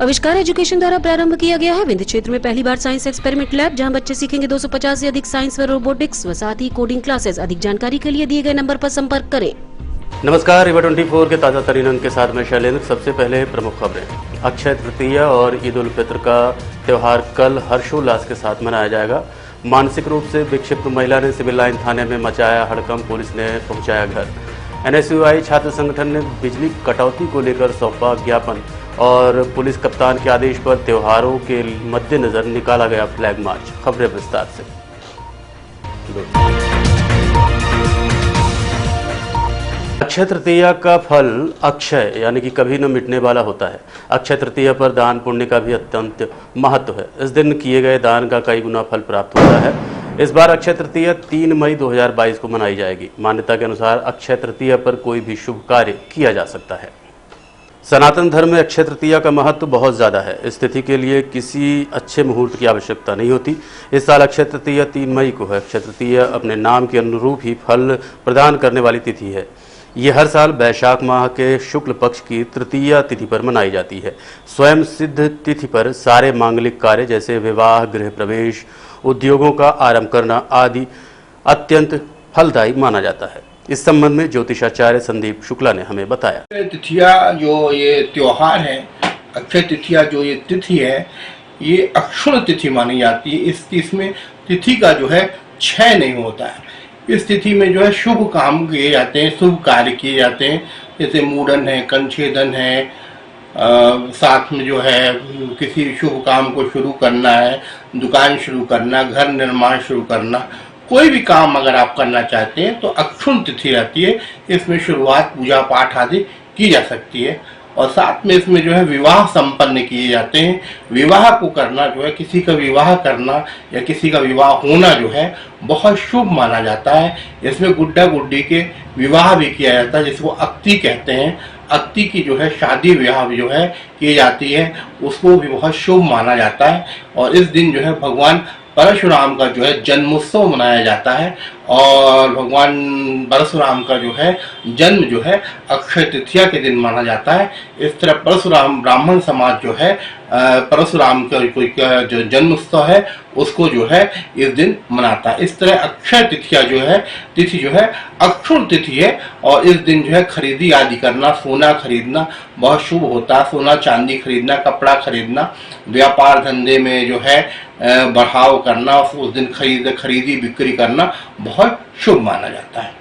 आविष्कार एजुकेशन द्वारा प्रारंभ किया गया है। विंध्य क्षेत्र में पहली बार साइंस एक्सपेरिमेंट लैब, जहां बच्चे सीखेंगे 250 से अधिक साइंस व रोबोटिक्स व साथ ही कोडिंग क्लासेस। अधिक जानकारी के लिए दिए गए नंबर पर संपर्क करें। नमस्कार, रिवर 24 के ताज़ा तरीन अंक के साथ मैं शैलेंद्र। सबसे पहले प्रमुख खबरें। अक्षय तृतीया और ईद उल फित्र का त्यौहार कल हर्षोल्लास के साथ मनाया जाएगा। मानसिक रूप से विक्षिप्त महिला ने सिविल लाइन थाने में मचाया हड़कंप, पुलिस ने पहुंचाया घर। NSUI छात्र संगठन ने बिजली कटौती को लेकर सौंपा ज्ञापन और पुलिस कप्तान के आदेश पर त्योहारों के मद्देनजर निकाला गया फ्लैग मार्च। खबरें विस्तार से। अक्षय तृतीया का फल अक्षय यानी कि कभी न मिटने वाला होता है। अक्षय तृतीया पर दान पुण्य का भी अत्यंत महत्व है। इस दिन किए गए दान का कई गुना फल प्राप्त होता है। इस बार अक्षय तृतीया 3 मई 2022 को मनाई जाएगी। मान्यता के अनुसार अक्षय तृतीया पर कोई भी शुभ कार्य किया जा सकता है। सनातन धर्म में अक्षय तृतीया का महत्व बहुत ज़्यादा है। इस तिथि के लिए किसी अच्छे मुहूर्त की आवश्यकता नहीं होती। इस साल अक्षय तृतीया 3 मई को है। अक्षय तृतीया अपने नाम के अनुरूप ही फल प्रदान करने वाली तिथि है। ये हर साल वैशाख माह के शुक्ल पक्ष की तृतीया तिथि पर मनाई जाती है। स्वयं सिद्ध तिथि पर सारे मांगलिक कार्य जैसे विवाह, गृह प्रवेश, उद्योगों का आरंभ करना आदि अत्यंत फलदायी माना जाता है। इस संबंध में ज्योतिषाचार्य संदीप शुक्ला ने हमें बताया। तिथिया जो ये त्योहार है, अक्षय तृतीया जो ये तिथि है, ये अक्षुण तिथि मानी जाती है। इसमें तिथि का जो है क्षय नहीं होता है। इस तिथि में जो है शुभ काम किए जाते हैं, शुभ कार्य किए जाते हैं। जैसे मुंडन है, कंछेदन है, साथ में जो है किसी शुभ काम को शुरू करना है, दुकान शुरू करना, घर निर्माण शुरू करना, कोई भी काम अगर आप करना चाहते हैं तो अक्षुण तिथि रहती है। इसमें शुरुआत पूजा पाठ आदि की जा सकती है और साथ में इसमें जो है विवाह संपन्न किए जाते हैं। विवाह को करना जो है, किसी का विवाह करना या किसी का विवाह होना जो है बहुत शुभ माना जाता है। इसमें गुड्डा गुड्डी के विवाह भी किया जाता है, जिसको अक्ति कहते हैं। अक्ति की जो है शादी विवाह जो है की जाती है, उसको भी बहुत शुभ माना जाता है। और इस दिन जो है भगवान परशुराम का जो है जन्मोत्सव मनाया जाता है और भगवान परशुराम का जो है जन्म जो है अक्षय तृतीया के दिन माना जाता है। इस तरह परशुराम ब्राह्मण समाज जो है परशुराम का जो जन्मोत्सव है उसको जो है इस दिन मनाता है। इस तरह अक्षय तृतीया जो है तिथि जो है अक्षुण तिथि है और इस दिन जो है खरीदी आदि करना, सोना खरीदना बहुत शुभ होता है। सोना चांदी खरीदना, कपड़ा खरीदना, व्यापार धंधे में जो है बढ़ाव करना, उस दिन खरीदी बिक्री करना बहुत शुभ माना जाता है।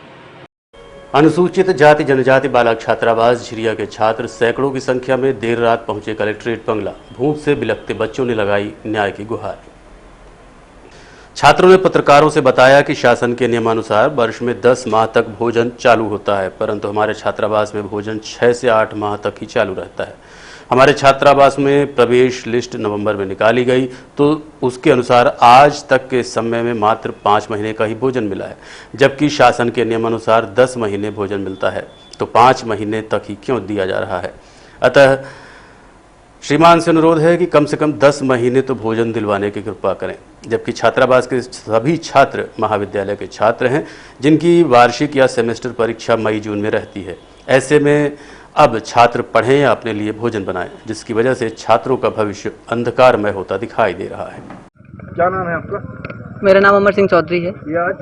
अनुसूचित जाति जनजाति बालक छात्रावास झिरिया के छात्र सैकड़ों की संख्या में देर रात पहुंचे कलेक्ट्रेट बंगला। भूख से बिलखते बच्चों ने लगाई न्याय की गुहार। छात्रों ने पत्रकारों से बताया कि शासन के नियमानुसार वर्ष में 10 माह तक भोजन चालू होता है, परंतु हमारे छात्रावास में भोजन 6 से 8 माह तक ही चालू रहता है। हमारे छात्रावास में प्रवेश लिस्ट नवंबर में निकाली गई तो उसके अनुसार आज तक के समय में मात्र 5 महीने का ही भोजन मिला है, जबकि शासन के नियमानुसार 10 महीने भोजन मिलता है, तो 5 महीने तक ही क्यों दिया जा रहा है। अतः श्रीमान से अनुरोध है कि कम से कम 10 महीने तो भोजन दिलवाने की कृपा करें। जबकि छात्रावास के सभी छात्र महाविद्यालय के छात्र हैं, जिनकी वार्षिक या सेमेस्टर परीक्षा मई जून में रहती है। ऐसे में अब छात्र पढ़ें या अपने लिए भोजन बनाएं, जिसकी वजह से छात्रों का भविष्य अंधकारमय होता दिखाई दे रहा है। क्या नाम है आपका? मेरा नाम अमर सिंह चौधरी है। ये आज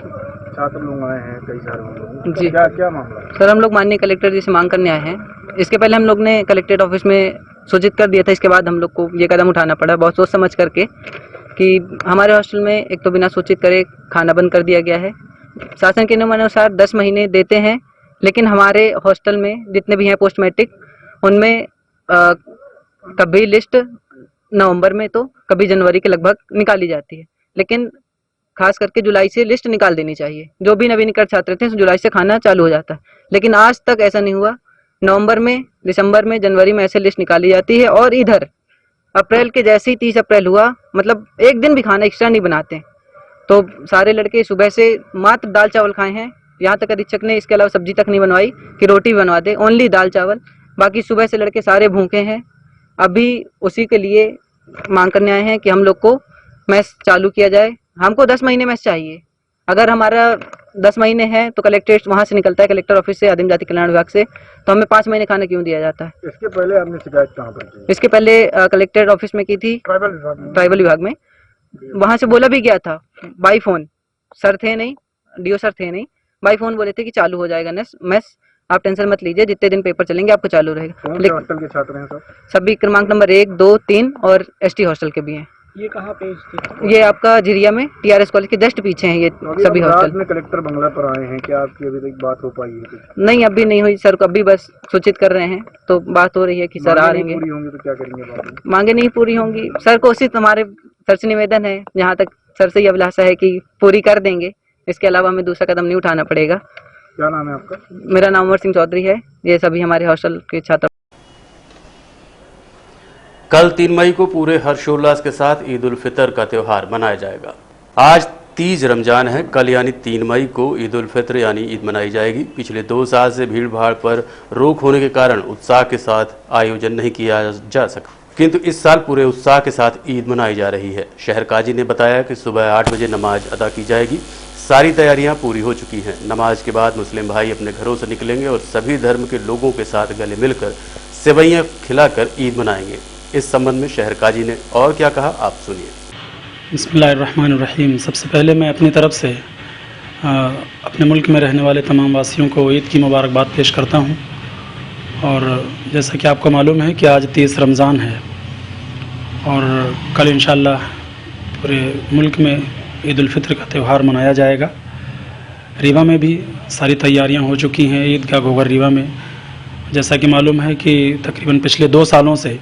छात्र लोग आए हैं, कई सारे लोग जी। क्या मामला है? सर, हम लोग माननीय कलेक्टर जी से मांग करने आए हैं। इसके पहले हम लोग ने कलेक्ट्रेट ऑफिस में सूचित कर दिया था। इसके बाद हम लोग को ये कदम उठाना पड़ा बहुत सोच समझ करके कि हमारे हॉस्टल में एक तो बिना सूचित करे खाना बंद कर दिया गया है। शासन के नियमानुसार 10 महीने देते हैं, लेकिन हमारे हॉस्टल में जितने भी हैं पोस्ट मैट्रिक, उनमें कभी लिस्ट नवंबर में तो कभी जनवरी के लगभग निकाली जाती है, लेकिन खास करके जुलाई से लिस्ट निकाल देनी चाहिए। जो भी नवीनीकरण छात्र थे जुलाई से खाना चालू हो जाता है, लेकिन आज तक ऐसा नहीं हुआ। नवंबर में, दिसंबर में, जनवरी में ऐसे लिस्ट निकाली जाती है और इधर अप्रैल के जैसे ही 30 अप्रैल हुआ, मतलब एक दिन भी खाना एक्स्ट्रा नहीं बनाते। तो सारे लड़के सुबह से मात्र दाल चावल खाए हैं। यहाँ तक अधीक्षक ने इसके अलावा सब्जी तक नहीं बनवाई कि रोटी बनवा दे, ओनली दाल चावल। बाकी सुबह से लड़के सारे भूखे हैं। अभी उसी के लिए मांग करने आए हैं कि हम लोग को मैस चालू किया जाए। हमको 10 महीने मैस चाहिए। अगर हमारा 10 महीने हैं तो कलेक्ट्रेट वहाँ से निकलता है, कलेक्टर ऑफिस से, आदिम जाति कल्याण विभाग से, तो हमें 5 महीने खाना क्यों दिया जाता है? इसके पहले आपने शिकायत कहाँ पर की? इसके पहले कलेक्ट्रेट ऑफिस में की थी, ट्राइबल विभाग में? ट्राइबल विभाग में। वहाँ से बोला भी गया था बाई फोन, सर थे नहीं, डीओ सर थे नहीं, बाई फोन बोले थे कि चालू हो जाएगा मेस, आप टेंशन मत लीजिए, जितने दिन पेपर चलेंगे आपको चालू रहेगा। कौन से हॉस्टल के छात्र हैं सब? सभी क्रमांक नंबर 1, 2, 3 और एसटी हॉस्टल के भी हैं। ये कहाँ पे स्थित? ये आपका झिरिया में टीआरएस कॉलेज के जस्ट पीछे हैं ये सभी रात हॉस्टल। में कलेक्टर बंगला पर आए हैं, क्या आपकी अभी तक बात हो पाई है कुछ? नहीं, अभी नहीं हुई सर को, अभी बस सूचित कर रहे हैं, तो बात हो रही है कि सर आ मांगे रहेंगे। नहीं पूरी होंगी तो क्या करेंगे बाद में? मांगे नहीं पूरी होंगी सर को उसी हमारे सर से निवेदन है, जहाँ तक सर से ये अभिलाषा है कि पूरी कर देंगे, इसके अलावा हमें दूसरा कदम नहीं उठाना पड़ेगा। क्या नाम है आपका? मेरा नाम अमर सिंह चौधरी है। ये सभी हमारे हॉस्टल के छात्र। कल 3 मई को पूरे हर्षोल्लास के साथ ईद उल फितर का त्यौहार मनाया जाएगा। आज 30 रमजान है, कल यानी 3 मई को ईद उल फितर यानी ईद मनाई जाएगी। पिछले 2 साल से भीड़ भाड़ पर रोक होने के कारण उत्साह के साथ आयोजन नहीं किया जा सका, किंतु इस साल पूरे उत्साह के साथ ईद मनाई जा रही है। शहर काजी ने बताया कि सुबह 8 बजे नमाज अदा की जाएगी। सारी तैयारियां पूरी हो चुकी हैं। नमाज के बाद मुस्लिम भाई अपने घरों से निकलेंगे और सभी धर्म के लोगों के साथ गले मिलकर सेवइयां खिलाकर ईद मनाएंगे। इस संबंध में शहर काजी ने और क्या कहा, आप सुनिए। बिस्मिल्लाहिर्रहमानिर्रहीम। सबसे पहले मैं अपनी तरफ से अपने मुल्क में रहने वाले तमाम वासियों को ईद की मुबारकबाद पेश करता हूं। और जैसा कि आपको मालूम है कि आज 30 रमज़ान है और कल इंशाअल्लाह पूरे मुल्क में ईद उल फितर का त्यौहार मनाया जाएगा। रीवा में भी सारी तैयारियां हो चुकी हैं। ईदगाह गोगर रीवा में जैसा कि मालूम है कि तकरीबन पिछले 2 सालों से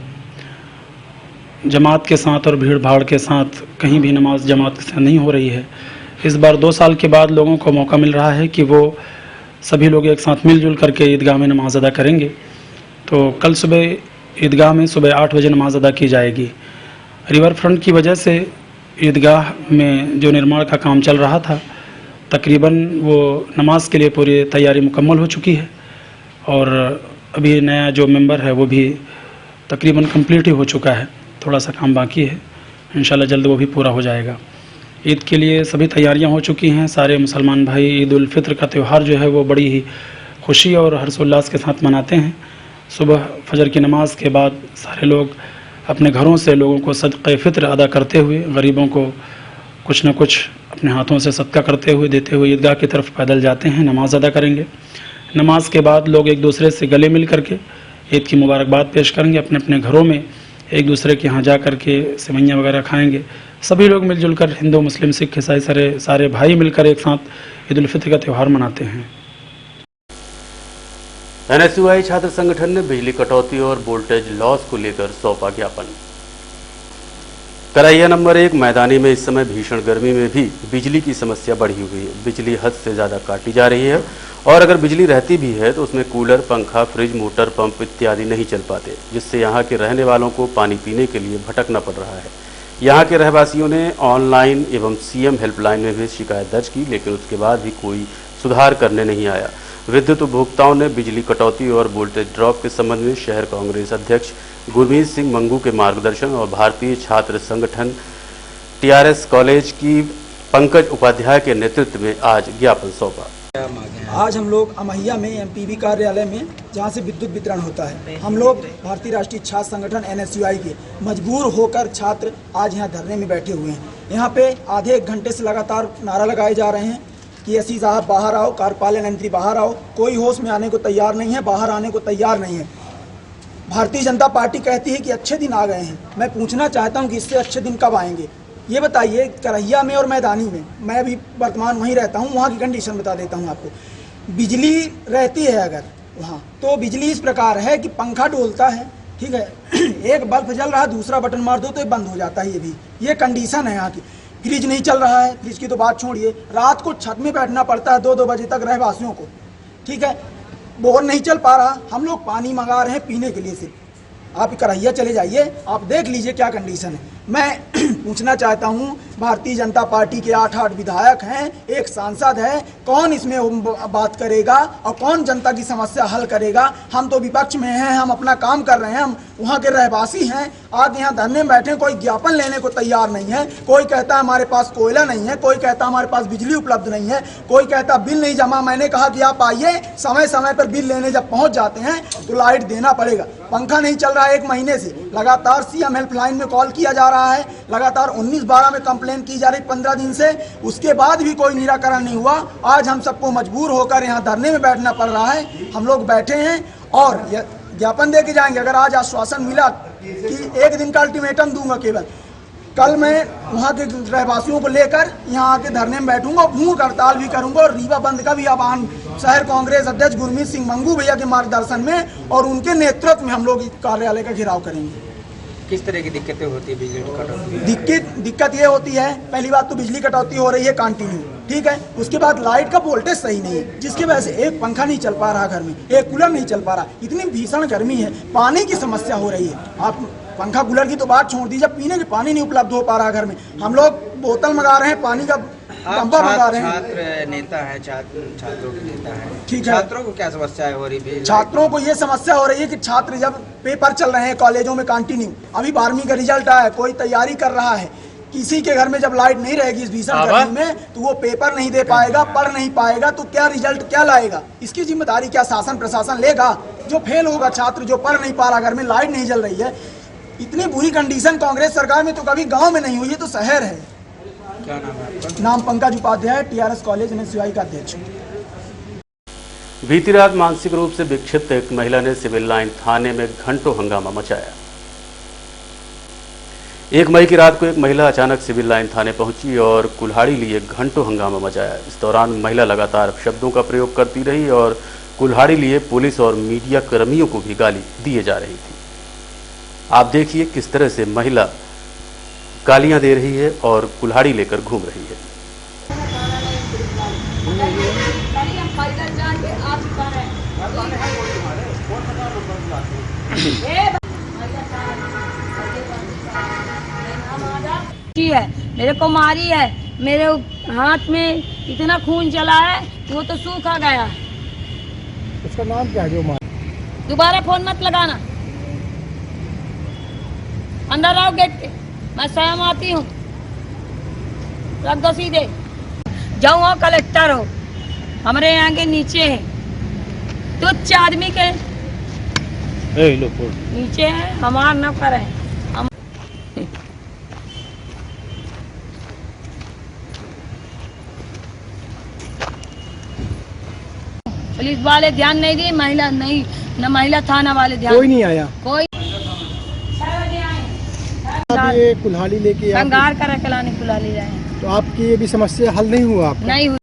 जमात के साथ और भीड़ भाड़ के साथ कहीं भी नमाज जमात के साथ नहीं हो रही है। इस बार 2 साल के बाद लोगों को मौका मिल रहा है कि वो सभी लोग एक साथ मिलजुल करके ईदगाह में नमाज अदा करेंगे। तो कल सुबह ईदगाह में सुबह 8 बजे नमाज अदा की जाएगी। रिवर फ्रंट की वजह से ईदगाह में जो निर्माण का काम चल रहा था, तकरीबन वो नमाज के लिए पूरी तैयारी मुकम्मल हो चुकी है और अभी नया जो मेंबर है वो भी तकरीबन कंप्लीट ही हो चुका है। थोड़ा सा काम बाकी है, इंशाल्लाह जल्द वो भी पूरा हो जाएगा। ईद के लिए सभी तैयारियां हो चुकी हैं। सारे मुसलमान भाई ईद उल फितर का त्यौहार जो है वो बड़ी ही खुशी और हर्षोल्लास के साथ मनाते हैं। सुबह फजर की नमाज के बाद सारे लोग अपने घरों से लोगों को सदक़े फ़ित्र अदा करते हुए, गरीबों को कुछ न कुछ अपने हाथों से सदका करते हुए देते हुए ईदगाह की तरफ पैदल जाते हैं, नमाज अदा करेंगे। नमाज के बाद लोग एक दूसरे से गले मिल करके ईद की मुबारकबाद पेश करेंगे। अपने अपने घरों में एक दूसरे के यहाँ जा कर के सेवइयाँ वगैरह खाएंगे। सभी लोग मिलजुल कर, हिंदू मुस्लिम सिख ईसाई सारे भाई मिलकर एक साथ ईद उल फितर का त्यौहार मनाते हैं। एनएसयूआई छात्र संगठन ने बिजली कटौती और वोल्टेज लॉस को लेकर सौंपा ज्ञापन। करैया नंबर 1 मैदानी में इस समय भीषण गर्मी में भी बिजली की समस्या बढ़ी हुई है। बिजली हद से ज़्यादा काटी जा रही है और अगर बिजली रहती भी है तो उसमें कूलर, पंखा, फ्रिज, मोटर पंप इत्यादि नहीं चल पाते, जिससे यहाँ के रहने वालों को पानी पीने के लिए भटकना पड़ रहा है। यहाँ के रहवासियों ने ऑनलाइन एवं सीएम हेल्पलाइन में भी शिकायत दर्ज की, लेकिन उसके बाद भी कोई सुधार करने नहीं आया। विद्युत उपभोक्ताओं ने बिजली कटौती और वोल्टेज ड्रॉप के संबंध में शहर कांग्रेस अध्यक्ष गुरमीत सिंह मंगू के मार्गदर्शन और भारतीय छात्र संगठन टीआरएस कॉलेज की पंकज उपाध्याय के नेतृत्व में आज ज्ञापन सौंपा। आज हम लोग अमहिया में एमपीबी कार्यालय में, जहां से विद्युत वितरण होता है, हम लोग भारतीय राष्ट्रीय छात्र संगठन एनएसयूआई के मजबूर होकर छात्र आज यहां धरने में बैठे हुए हैं। यहां पे आधे 1 घंटे से लगातार नारा लगाए जा रहे हैं कि एससी साहब बाहर आओ, कार्यपालन यंत्री बाहर आओ। कोई होश में आने को तैयार नहीं है, बाहर आने को तैयार नहीं है। भारतीय जनता पार्टी कहती है कि अच्छे दिन आ गए हैं। मैं पूछना चाहता हूं कि इससे अच्छे दिन कब आएंगे, ये बताइए। करैया में और मैदानी में, मैं भी वर्तमान वहीं रहता हूं, वहां की कंडीशन बता देता हूं आपको। बिजली रहती है अगर वहाँ, तो बिजली इस प्रकार है कि पंखा डोलता है, ठीक है, एक बल्ब जल रहा है, दूसरा बटन मार दो तो ये बंद हो जाता है। ये कंडीशन है यहाँ की। फ्रिज नहीं चल रहा है, फ्रिज की तो बात छोड़िए, रात को छत में बैठना पड़ता है 2-2 बजे तक रहवासियों को, ठीक है। बोर नहीं चल पा रहा, हम लोग पानी मंगा रहे हैं पीने के लिए। सिर्फ आप करैया चले जाइए, आप देख लीजिए क्या कंडीशन है। मैं पूछना चाहता हूं, भारतीय जनता पार्टी के 8 विधायक हैं, एक सांसद है, कौन इसमें बात करेगा और कौन जनता की समस्या हल करेगा? हम तो विपक्ष में हैं, हम अपना काम कर रहे हैं, हम वहां के रहवासी हैं। आज यहाँ धरने में बैठे, कोई ज्ञापन लेने को तैयार नहीं है। कोई कहता है हमारे पास कोयला नहीं है, कोई कहता हमारे पास बिजली उपलब्ध नहीं है, कोई कहता बिल नहीं जमा। मैंने कहा कि आप आइए, समय समय पर बिल लेने जब पहुंच जाते हैं तो लाइट देना पड़ेगा। पंखा नहीं चल रहा है 1 महीने से, लगातार सीएम हेल्पलाइन में कॉल किया जा रहा है, लगातार 19-12 में कंप्लेन की जा रही 15 दिन से, उसके बाद भी कोई निराकरण नहीं हुआ। आज हम सबको मजबूर होकर यहाँ धरने में बैठना पड़ रहा है। हम लोग बैठे हैं और ज्ञापन दे के जाएंगे। अगर आज आश्वासन मिला कि 1 दिन का अल्टीमेटम दूंगा केवल, कल मैं वहाँ के रहवासियों को लेकर यहाँ आके धरने में बैठूंगा और भूख हड़ताल भी करूंगा और रीवा बंद का भी आह्वान शहर कांग्रेस अध्यक्ष गुरमीत सिंह मंगू भैया के मार्गदर्शन में और उनके नेतृत्व में हम लोग कार्यालय का घेराव करेंगे। किस तरह की दिक्कतें होती है बिजली कटौती? दिक्कत ये होती है, पहली बात तो बिजली कटौती हो रही है कंटिन्यू, ठीक है। उसके बाद लाइट का वोल्टेज सही नहीं है, जिसकी वजह से एक पंखा नहीं चल पा रहा घर में, एक कूलर नहीं चल पा रहा। इतनी भीषण गर्मी है, पानी की समस्या हो रही है। आप पंखा कूलर की तो बात छोड़ दीजिए, पीने के पानी नहीं उपलब्ध हो पा रहा घर में। हम लोग बोतल मंगा रहे हैं, पानी का डब्बा मंगा रहे हैं। छात्र नेता है, छात्रों के नेता है, ठीक है। छात्रों को क्या समस्या हो रही है? छात्रों को ये समस्या हो रही है कि छात्र जब पेपर चल रहे हैं कॉलेजों में कंटिन्यू, अभी 12वीं का रिजल्ट आया, कोई तैयारी कर रहा है, किसी के घर में जब लाइट नहीं रहेगी इस भीषण गर्मी में तो वो पेपर नहीं दे पाएगा, पढ़ नहीं पाएगा, तो क्या रिजल्ट क्या लाएगा? इसकी जिम्मेदारी क्या शासन प्रशासन लेगा? जो फेल होगा छात्र, जो पढ़ नहीं पा रहा, घर में लाइट नहीं जल रही है, इतनी बुरी कंडीशन कांग्रेस सरकार में तो कभी गांव में नहीं हुई है, तो शहर है। क्या नाम है आपका? नाम Pankaj Upadhyay, TRS college NSUI का अध्यक्ष। बीती रात मानसिक रूप से विक्षिप्त एक महिला ने सिविल लाइन थाने में घंटों हंगामा मचाया। 1 मई की रात को एक महिला अचानक सिविल लाइन थाने पहुंची और कुल्हाड़ी लिए घंटों हंगामा मचाया। इस दौरान महिला लगातार शब्दों का प्रयोग करती रही और कुल्हाड़ी लिए पुलिस और मीडिया कर्मियों को भी गाली दिए जा रही थी। आप देखिए किस तरह से महिला गालियां दे रही है और कुल्हाड़ी लेकर घूम रही है। है मेरे को मारी है, मेरे हाथ में इतना खून चला है कि वो तो सूखा गया। उसका नाम क्या है जो मार? दोबारा फोन मत लगाना, अंदर आओ गेट के, मैं स्वयं आती हूँ। रख दो सीधे, जाओ हो कलेक्टर हो, हमारे यहाँ के नीचे है, तुच्छ आदमी के नीचे है, हमार नौकर है। पुलिस वाले ध्यान नहीं दिए, महिला नहीं, न महिला थाना वाले ध्यान, कोई नहीं आया। कोई ये कुल्हाड़ी लेके कंगार का रखलाने कुल्हाड़ी रहे हैं, तो आपकी ये भी समस्या हल नहीं हुआ? आपका नहीं हुई।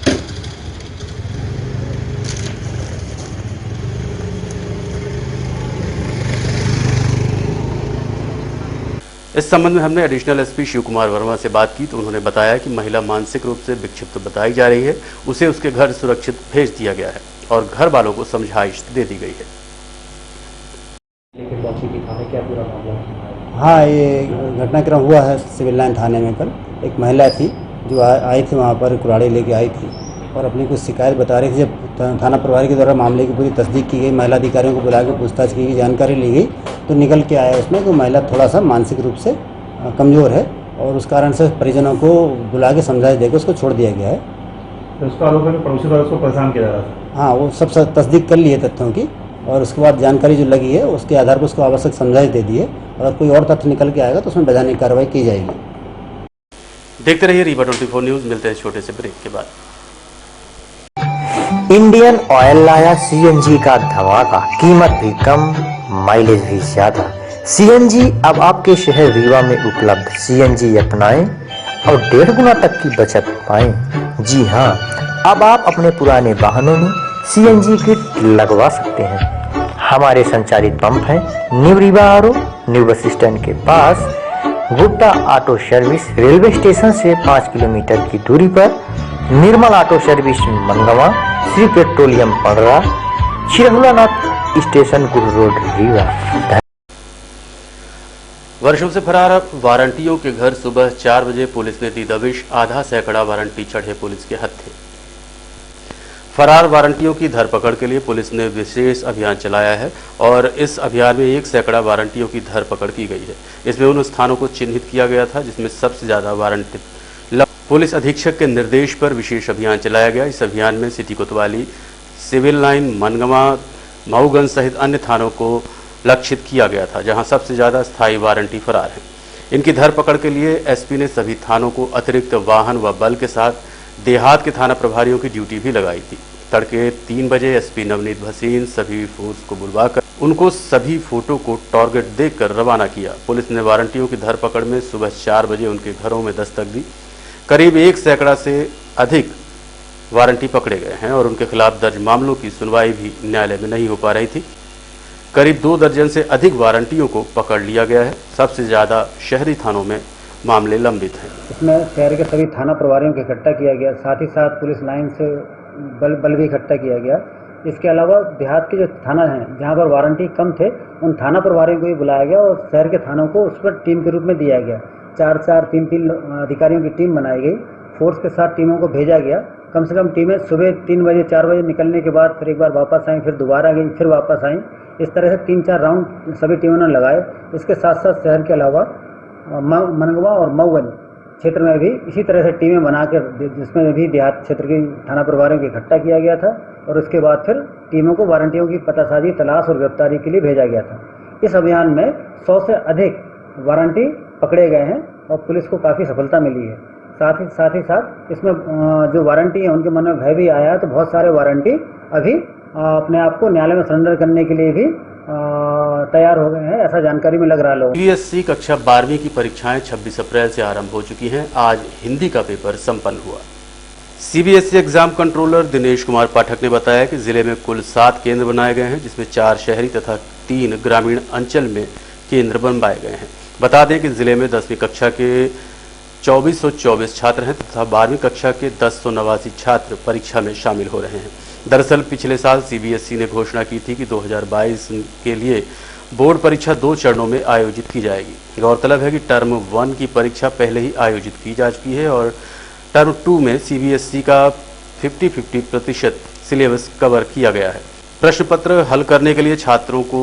इस संबंध में हमने एडिशनल एसपी शिव कुमार वर्मा से बात की तो उन्होंने बताया कि महिला मानसिक रूप से विक्षिप्त बताई जा रही है, उसे उसके घर सुरक्षित भेज दिया गया है और घर वालों को समझाइश दे दी गई है। हाँ, ये घटनाक्रम हुआ है सिविल लाइन थाने में। कल एक महिला थी जो आई थी, वहाँ पर कुल्हाड़ी लेके आई थी और अपनी कुछ शिकायत बता रही थी। जब थाना प्रभारी के द्वारा मामले की पूरी तस्दीक की गई, महिला अधिकारियों को बुला के पूछताछ की गई, जानकारी ली गई, तो निकल के आया उसमें कि महिला थोड़ा सा मानसिक रूप से कमज़ोर है और उस कारण से परिजनों को बुला के समझाइश देकर उसको छोड़ दिया गया है। तो उसका आरोप है कि पड़ोसी द्वारा उसको परेशान किया जा रहा था। हाँ, वो सब तस्दीक कर ली है तथ्यों की और उसके बाद जानकारी जो लगी है उसके आधार पर उसको आवश्यक समझाइश दे दी है और कोई और तथ्य निकल के आएगा तो उसमें वैधानिक कार्रवाई की जाएगी। देखते रहिए रीवा 24 न्यूज़। मिलते हैं छोटे से ब्रेक के बाद। इंडियन ऑयल लाया CNG का धमाका, कीमत भी कम, माइलेज भी ज्यादा। CNG अब आपके शहर रीवा में उपलब्ध। CNG अपनाएं और 1.5 गुना तक की बचत पाएं। जी हाँ, अब आप अपने पुराने वाहनों में CNG किट लगवा सकते हैं। हमारे संचालित पंप है न्यू रीवा आरो, न्यू बस स्टैंड के पास, Gupta auto service, railway station से 5 किलोमीटर की दूरी पर, Nirmal auto service Mangawa, Shri petroleum Padra, Chirhulanath station Guru road Rewa. वर्षों से फरार वारंटियों के घर सुबह 4 बजे पुलिस ने दी दबिश, आधा सैकड़ा वारंटी चढ़े पुलिस के हत्थे। फरार वारंटियों की धरपकड़ के लिए पुलिस ने विशेष अभियान चलाया है और इस अभियान में 1 सैकड़ा वारंटियों की धरपकड़ की गई है। इसमें उन स्थानों को चिन्हित किया गया था जिसमें सबसे ज्यादा वारंटी। पुलिस अधीक्षक के निर्देश पर विशेष अभियान चलाया गया। इस अभियान में सिटी कोतवाली, सिविल लाइन, मनगवा, मऊगंज सहित अन्य थानों को लक्षित किया गया था जहां सबसे ज्यादा स्थायी वारंटी फरार हैं। इनकी धरपकड़ के लिए एसपी ने सभी थानों को अतिरिक्त वाहन व बल के साथ देहात के थाना प्रभारियों की ड्यूटी भी लगाई थी। तड़के 3 बजे एसपी नवनीत भसीन सभी फोर्स को बुलवाकर उनको सभी फोटो को टारगेट देकर रवाना किया। पुलिस ने वारंटियों की धरपकड़ में सुबह 4 बजे उनके घरों में दस्तक दी। करीब 1 सैकड़ा से अधिक वारंटी पकड़े गए हैं और उनके खिलाफ दर्ज मामलों की सुनवाई भी न्यायालय में नहीं हो पा रही थी। करीब 2 दर्जन से अधिक वारंटियों को पकड़ लिया गया है। सबसे ज्यादा शहरी थानों में मामले लंबित हैं। इसमें शहर के सभी थाना प्रभारियों को इकट्ठा किया गया, साथ ही साथ पुलिस लाइन से बल भी इकट्ठा किया गया। इसके अलावा देहात के जो थाना हैं जहां पर वारंटी कम थे उन थाना प्रभारियों को भी बुलाया गया और शहर के थानों को उस पर टीम के रूप में दिया गया। 4-4, 3-3 अधिकारियों की टीम बनाई गई। फोर्स के साथ टीमों को भेजा गया। कम से कम टीमें सुबह 3 बजे 4 बजे निकलने के बाद फिर एक बार वापस आई, फिर दोबारा गई, फिर वापस आई। इस तरह से 3-4 राउंड सभी टीमों ने लगाए। इसके साथ साथ शहर के अलावा मनगवा और मऊगंज क्षेत्र में भी इसी तरह से टीमें बनाकर जिसमें भी देहात क्षेत्र के थाना प्रभारियों को इकट्ठा किया गया था और उसके बाद फिर टीमों को वारंटियों की पतासाजी, तलाश और गिरफ्तारी के लिए भेजा गया था। इस अभियान में 100 से अधिक वारंटी पकड़े गए हैं और पुलिस को काफ़ी सफलता मिली है। साथ ही साथ इसमें जो वारंटी है उनके मन में भय भी आया है, तो बहुत सारे वारंटी अभी अपने आप को न्यायालय में सरेंडर करने के लिए भी तैयार हो गए हैं, ऐसा जानकारी में लग रहा है लोगों। सीबीएसई कक्षा 12वीं की परीक्षाएं 26 अप्रैल से आरंभ हो चुकी हैं। आज हिंदी का पेपर संपन्न हुआ। CBSE exam controller Dinesh Kumar Pathak ने बताया कि जिले में कुल 7 केंद्र बनाए गए हैं जिसमें 4 शहरी तथा 3 ग्रामीण अंचल में केंद्र बनवाए गए हैं। बता दें कि जिले में 10वीं कक्षा के 2424 छात्र हैं तथा 12वीं कक्षा के 1089 छात्र परीक्षा में शामिल हो रहे हैं। दरअसल पिछले साल सीबीएसई ने घोषणा की थी कि 2022 के लिए बोर्ड परीक्षा 2 चरणों में आयोजित की जाएगी। गौरतलब है कि टर्म 1 की परीक्षा पहले ही आयोजित की जा चुकी है और टर्म 2 में सीबीएसई का 50-50% सिलेबस कवर किया गया है। प्रश्न पत्र हल करने के लिए छात्रों को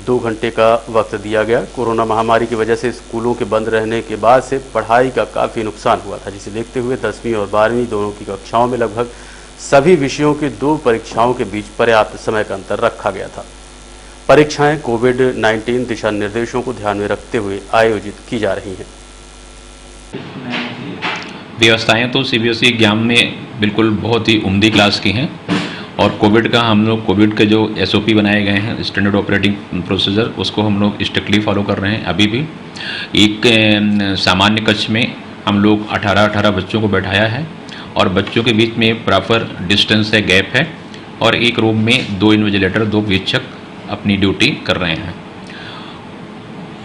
2 घंटे का वक्त दिया गया। कोरोना महामारी की वजह से स्कूलों के बंद रहने के बाद से पढ़ाई का काफ़ी नुकसान हुआ था, जिसे देखते हुए 10वीं और 12वीं दोनों की कक्षाओं में लगभग सभी विषयों के 2 परीक्षाओं के बीच पर्याप्त समय का अंतर रखा गया था। परीक्षाएं कोविड-19 दिशा निर्देशों को ध्यान में रखते हुए आयोजित की जा रही हैं। व्यवस्थाएं तो सीबीएसई एग्जाम में बिल्कुल बहुत ही उम्दी क्लास की हैं और कोविड के जो एसओपी बनाए गए हैं, स्टैंडर्ड ऑपरेटिंग प्रोसीजर, उसको हम लोग स्ट्रिक्टली फॉलो कर रहे हैं। अभी भी एक सामान्य कक्ष में हम लोग 18 बच्चों को बैठाया है और बच्चों के बीच में प्रॉपर डिस्टेंस है, गैप है और एक रूम में 2 इन्विजिलेटर, 2 वीक्षक अपनी ड्यूटी कर रहे हैं।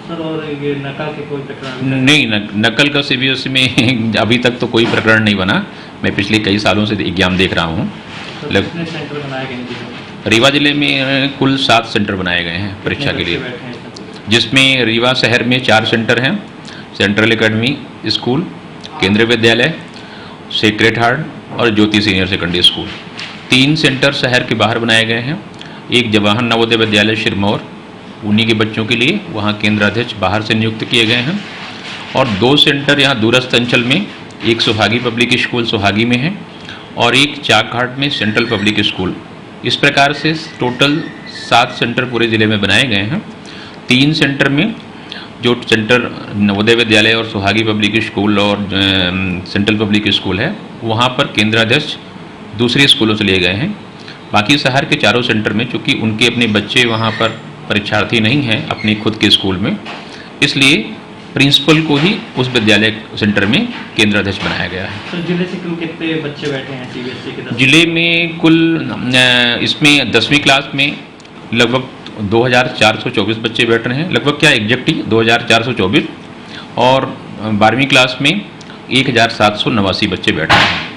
सर, और ये नकल के कोई प्रकरण नहीं, नकल का सीबीएसई में अभी तक तो कोई प्रकरण नहीं बना। मैं पिछले कई सालों से एग्जाम देख रहा हूँ। कितने सेंटर बनाए गए हैं? रीवा जिले में कुल 7 सेंटर बनाए गए हैं परीक्षा के लिए, जिसमें रीवा शहर में 4 सेंटर हैं। सेंट्रल एकेडमी स्कूल, केंद्रीय विद्यालय, सेक्रेड हार्ट और ज्योति सीनियर सेकेंडरी स्कूल। 3 सेंटर शहर के बाहर बनाए गए हैं। एक जवाहर नवोदय विद्यालय सिरमौर, उन्हीं के बच्चों के लिए वहाँ केंद्राध्यक्ष बाहर से नियुक्त किए गए हैं और 2 सेंटर यहाँ दूरस्थ अंचल में, एक सुहागी पब्लिक स्कूल सुहागी में है और एक चाकघाट में सेंट्रल पब्लिक स्कूल। इस प्रकार से टोटल 7 सेंटर पूरे ज़िले में बनाए गए हैं। 3 सेंटर में जो सेंटर नवोदय विद्यालय और सुहागी पब्लिक स्कूल और सेंट्रल पब्लिक स्कूल है, वहाँ पर केंद्राध्यक्ष दूसरे स्कूलों से लिए गए हैं। बाकी शहर के 4 सेंटर में चूँकि उनके अपने बच्चे वहाँ पर परीक्षार्थी नहीं हैं अपने खुद के स्कूल में, इसलिए प्रिंसिपल को ही उस विद्यालय सेंटर में केंद्राध्यक्ष बनाया गया है। तो जिले से कुल कितने बच्चे बैठे हैं सीबीएसई के? जिले में कुल इसमें 10वीं क्लास में लगभग 2424 बच्चे बैठ रहे हैं, लगभग क्या एग्जैक्टली 2424, और 12वीं क्लास में 1789 बच्चे बैठ रहे हैं।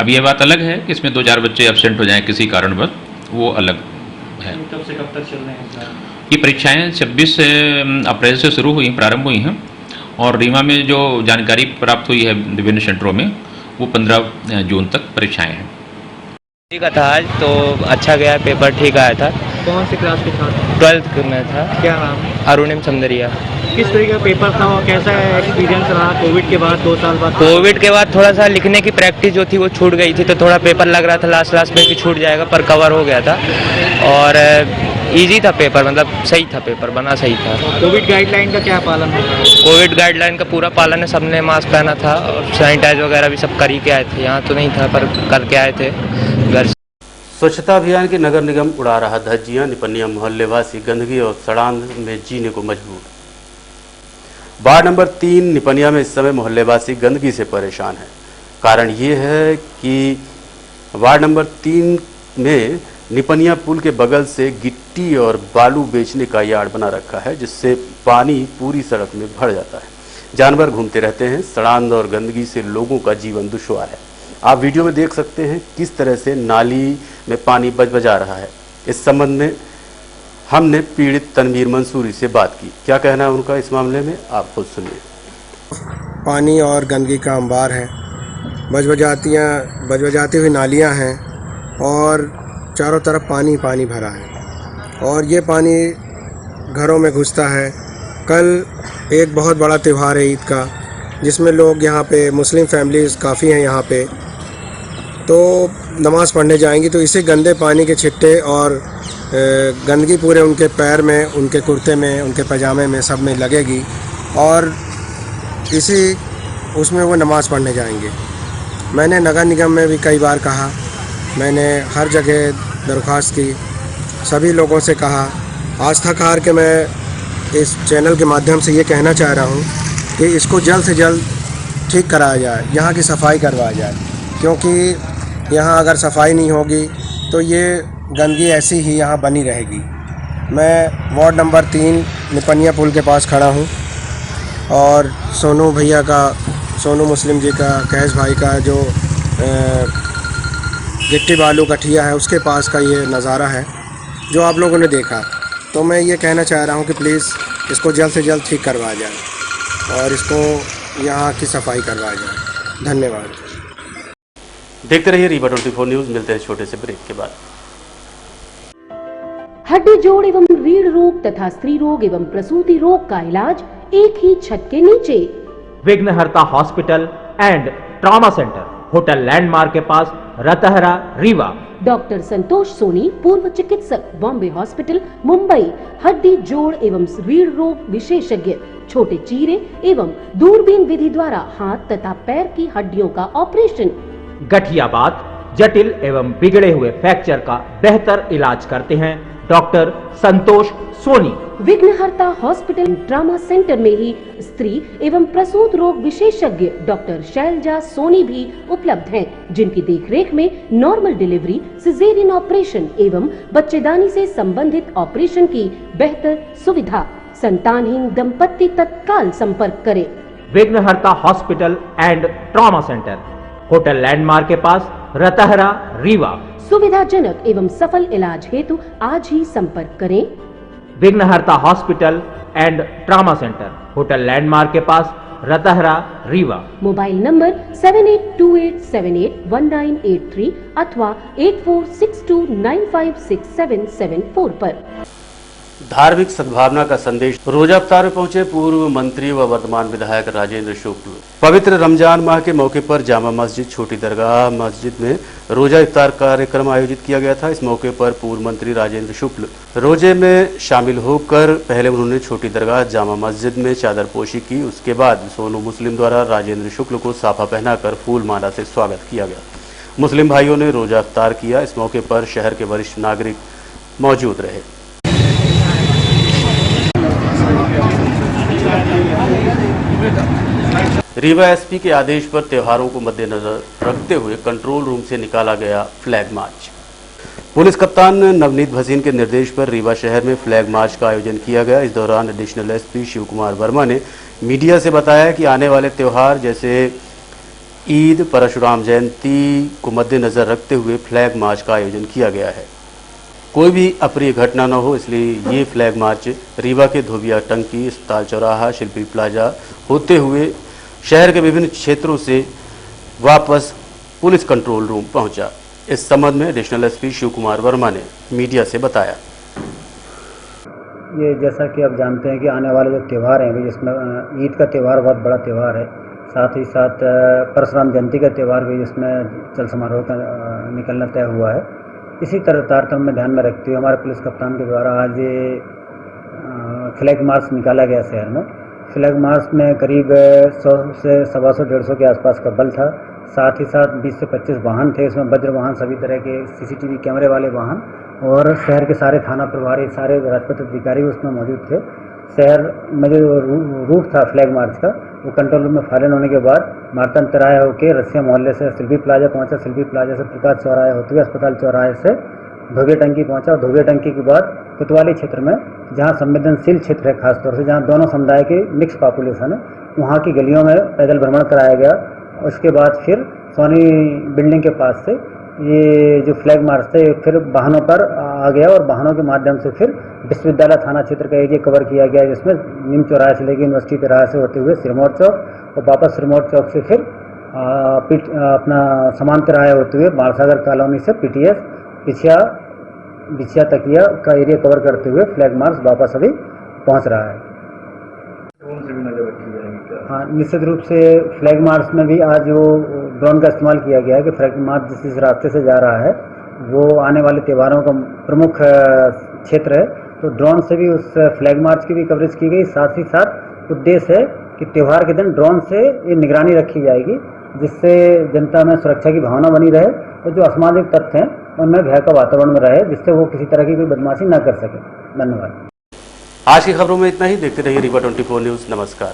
अब यह बात अलग है कि इसमें 2-4 बच्चे एब्सेंट हो जाएं किसी कारणवश, वो अलग है। कब से कब तक चल रहे हैं? ये परीक्षाएं 26 अप्रैल से शुरू हुई, प्रारंभ हुई हैं और रीवा में जो जानकारी प्राप्त हुई है विभिन्न सेंटरों में वो 15 जून तक परीक्षाएं हैं। ठीक था आज तो अच्छा गया, पेपर ठीक आया था। कौन सी क्लास के छात्र? 12th में था। क्या नाम? अरुणिम समदरिया। किस तरीके का पेपर था और कैसा एक्सपीरियंस रहा कोविड के बाद 2 साल बाद? कोविड के बाद थोड़ा सा लिखने की प्रैक्टिस जो थी वो छूट गई थी, तो थोड़ा पेपर लग रहा था लास्ट में कि छूट जाएगा, पर कवर हो गया था और इजी था पेपर, मतलब सही था पेपर, बना सही था। कोविड गाइडलाइन का क्या पालन होता है? कोविड गाइडलाइन का पूरा पालन है, सबने मास्क पहना था और सैनिटाइज वगैरह भी सब कर ही के आए थे। यहाँ तो नहीं था पर करके आए थे घर से। स्वच्छता अभियान के नगर निगम उड़ा रहा धज्जियां, निपनिया मोहल्ले वासी गंदगी और सड़ांध में जीने को मजबूर। वार्ड नंबर 3 निपनिया में इस समय मोहल्लेवासी गंदगी से परेशान है। कारण ये है कि वार्ड नंबर 3 में निपनिया पुल के बगल से गिट्टी और बालू बेचने का यार्ड बना रखा है, जिससे पानी पूरी सड़क में भर जाता है। जानवर घूमते रहते हैं। सड़ांध और गंदगी से लोगों का जीवन दुश्वार है। आप वीडियो में देख सकते हैं किस तरह से नाली में पानी बजा रहा है। इस संबंध में हमने पीड़ित तनवीर मंसूरी से बात की। क्या कहना है उनका इस मामले में, आप खुद सुनिए। पानी और गंदगी का अंबार है, बजबजाती हुई नालियाँ हैं और चारों तरफ पानी भरा है और ये पानी घरों में घुसता है। कल एक बहुत बड़ा त्यौहार है ईद का, जिसमें लोग यहाँ पे मुस्लिम फैमिलीज़ काफ़ी हैं यहाँ पे, तो नमाज़ पढ़ने जाएंगी तो इसी गंदे पानी के छिट्टे और गंदगी पूरे उनके पैर में, उनके कुर्ते में, उनके पजामे में, सब में लगेगी और उसमें वो नमाज़ पढ़ने जाएंगे। मैंने नगर निगम में भी कई बार कहा, मैंने हर जगह दरख्वास्त की, सभी लोगों से कहा। आस्था हार के मैं इस चैनल के माध्यम से ये कहना चाह रहा हूँ कि इसको जल्द से जल्द ठीक कराया जाए, यहाँ की सफाई करवाया जाए, क्योंकि यहाँ अगर सफाई नहीं होगी तो ये गंदगी ऐसी ही यहाँ बनी रहेगी। मैं वार्ड नंबर 3 निपनिया पुल के पास खड़ा हूँ और सोनू भैया का, सोनू मुस्लिम जी का, कैश भाई का जो गिट्टी बालू गठिया है उसके पास का ये नज़ारा है जो आप लोगों ने देखा। तो मैं ये कहना चाह रहा हूँ कि प्लीज़ इसको जल्द से जल्द ठीक करवाया जाए और इसको यहाँ की सफाई करवाया जाए। धन्यवाद। देखते रहिए रीवा 24 न्यूज़। मिलते हैं छोटे से ब्रेक के बाद। हड्डी जोड़ एवं रीढ़ रोग तथा स्त्री रोग एवं प्रसूति रोग का इलाज एक ही छत के नीचे। विघ्नहर्ता hospital and trauma centre, hotel landmark के पास, रतहरा, रीवा। डॉक्टर संतोष सोनी, पूर्व चिकित्सक, बॉम्बे हॉस्पिटल, मुंबई। हड्डी जोड़ एवं रीढ़ रोग विशेषज्ञ, छोटे चीरे एवं दूरबीन विधि द्वारा हाथ तथा पैर की हड्डियों का ऑपरेशन। गठियाबात, जटिल एवं बिगड़े हुए फ्रैक्चर का बेहतर इलाज करते हैं डॉक्टर संतोष सोनी। विघ्नहर्ता हॉस्पिटल ट्रॉमा सेंटर में ही स्त्री एवं प्रसूत रोग विशेषज्ञ डॉक्टर शैलजा सोनी भी उपलब्ध हैं, जिनकी देखरेख में नॉर्मल डिलीवरी, सिजेरियन ऑपरेशन एवं बच्चेदानी से संबंधित ऑपरेशन की बेहतर सुविधा। संतानहीन दंपत्ति तत्काल संपर्क करें। विघ्नहर्ता hospital and trauma centre, hotel landmark के पास, रतहरा, रीवा। सुविधाजनक एवं सफल इलाज हेतु आज ही संपर्क करें। विघ्नहर्ता hospital and trauma centre, hotel landmark के पास, रतहरा, रीवा। मोबाइल नंबर 7828781983 अथवा 8462956774 पर। धार्मिक सद्भावना का संदेश रोजा इफ्तार में पहुंचे पूर्व मंत्री व वर्तमान विधायक राजेंद्र शुक्ल। पवित्र रमजान माह के मौके पर जामा मस्जिद छोटी दरगाह मस्जिद में रोजा इफ्तार कार्यक्रम आयोजित किया गया था। इस मौके पर पूर्व मंत्री राजेंद्र शुक्ल रोजे में शामिल होकर पहले उन्होंने छोटी दरगाह जामा मस्जिद में चादर पोशी की। उसके बाद सोनू मुस्लिम द्वारा राजेंद्र शुक्ल को साफा पहनाकर फूल माला से स्वागत किया गया। मुस्लिम भाइयों ने रोजा इफ्तार किया। इस मौके पर शहर के वरिष्ठ नागरिक मौजूद रहे। रीवा एसपी के आदेश पर त्योहारों को मद्देनजर रखते हुए कंट्रोल रूम से निकाला गया फ्लैग मार्च। पुलिस कप्तान नवनीत भसीन के निर्देश पर रीवा शहर में फ्लैग मार्च का आयोजन किया गया। इस दौरान एडिशनल एसपी शिव कुमार वर्मा ने मीडिया से बताया कि आने वाले त्यौहार जैसे ईद, परशुराम जयंती को मद्देनजर रखते हुए फ्लैग मार्च का आयोजन किया गया है। कोई भी अप्रिय घटना न हो, इसलिए ये फ्लैग मार्च रीवा के धोबिया टंकी, अस्पताल चौराहा, शिल्पी प्लाजा होते हुए शहर के विभिन्न क्षेत्रों से वापस पुलिस कंट्रोल रूम पहुंचा। इस संबंध में एडिशनल एसपी शिव कुमार वर्मा ने मीडिया से बताया। ये जैसा कि आप जानते हैं कि आने वाले जो त्यौहार हैं, जिसमें ईद का त्यौहार बहुत बड़ा त्यौहार है, साथ ही साथ परशुराम जयंती का त्यौहार भी जिसमें चल समारोह का निकलना तय हुआ है। इसी तरह तारतम्य में ध्यान में रखते हुए हमारे पुलिस कप्तान के द्वारा आज ये फ्लैग मार्च निकाला गया शहर में। फ्लैग मार्च में करीब 100 से 125 के आसपास का बल था। साथ ही साथ 20 से 25 वाहन थे, इसमें वज्र वाहन, सभी तरह के CCTV कैमरे वाले वाहन और शहर के सारे थाना प्रभारी, सारे राजपत्र अधिकारी उसमें मौजूद थे। शहर में जो रूट था फ्लैग मार्च का, वो कंट्रोल रूम में फाइनल होने के बाद मार्तंतराय होकर रसिया मोहल्ले से शिल्पी प्लाजा पहुंचा, शिल्पी प्लाजा से प्रकाश चौराहे होते हुए अस्पताल चौराहे से धोबिया टंकी पहुंचा और धोबिया टंकी के बाद कोतवाली क्षेत्र में, जहां संवेदनशील क्षेत्र है, खासतौर से जहां दोनों समुदाय की मिक्स पॉपुलेशन है, वहां की गलियों में पैदल भ्रमण कराया गया। उसके बाद फिर सोनी बिल्डिंग के पास से ये जो फ्लैग मार्च थे फिर वाहनों पर आ गया और वाहनों के माध्यम से फिर विश्वविद्यालय थाना क्षेत्र का एरिया कवर किया गया, जिसमें नीम चौराहे से लेकर यूनिवर्सिटी के राह से होते हुए सिरमौर चौक और वापस सिरमौर चौक से फिर अपना समांतर राह होते हुए बाणसागर कॉलोनी से PTS बिछिया तकिया का एरिया कवर करते हुए फ्लैग मार्च वापस अभी पहुंच रहा है। हाँ, निश्चित रूप से फ्लैग मार्च में भी आज वो ड्रोन का इस्तेमाल किया गया है कि फ्लैग मार्च जिस रास्ते से जा रहा है वो आने वाले त्योहारों का प्रमुख क्षेत्र है, तो ड्रोन से भी उस फ्लैग मार्च की भी कवरेज की गई। साथ ही साथ उद्देश्य है कि त्यौहार के दिन ड्रोन से ये निगरानी रखी जाएगी, जिससे जनता में सुरक्षा की भावना बनी रहे और जो असामाजिक तत्व हैं उनमें भय का वातावरण में रहे, जिससे वो किसी तरह की कोई बदमाशी न कर सके। धन्यवाद। आज की खबरों में इतना ही। देखते रहिए रीवा 24 न्यूज़। नमस्कार।